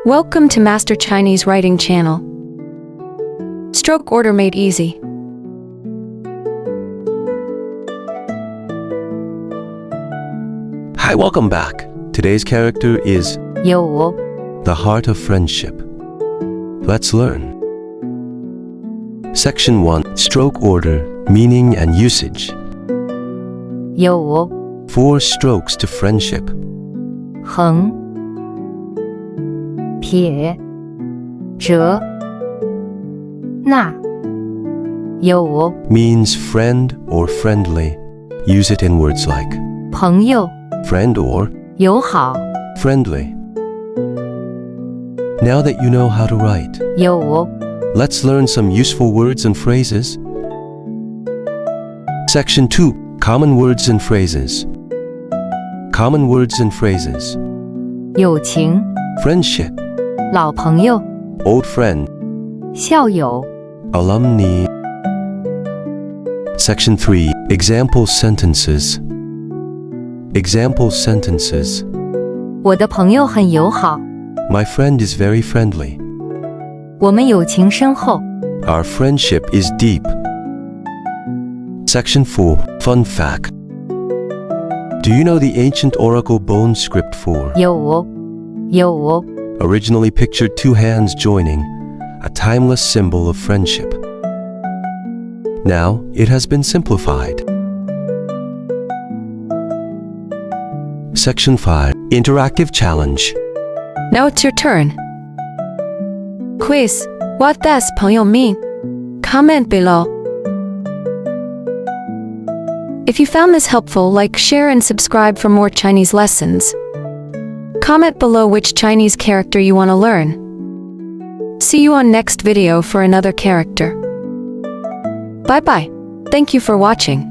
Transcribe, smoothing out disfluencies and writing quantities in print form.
Welcome to Master Chinese Writing Channel. Stroke order made easy. Hi, welcome back. Today's character is 有 the heart of friendship. Let's learn. Section 1. Stroke order, meaning and usage. 有 4 strokes to friendship. 横撇折捺有 Means friend or friendly. Use it in words like 朋友 friend or 友好 friendly. Now that you know how to write, 有 let's learn some useful words and phrases. Section 2. Common words and phrases. Common words and phrases. 友情 Friendship, 老朋友 old friend, 校友 alumni. Section 3. Example sentences. Example sentences. 我的朋友很友好 My friend is very friendly. 我们友情深厚 Our friendship is deep. Section 4. Fun fact. Do you know the ancient oracle bone script for? 有 Originally pictured 2 hands joining, a timeless symbol of friendship. Now, it has been simplified. Section 5. Interactive challenge. Now it's your turn. Quiz. What does 朋友 mean? Comment below. If you found this helpful, like, share, and subscribe for more Chinese lessons. Comment below which Chinese character you want to learn. See you on next video for another character. Bye bye. Thank you for watching.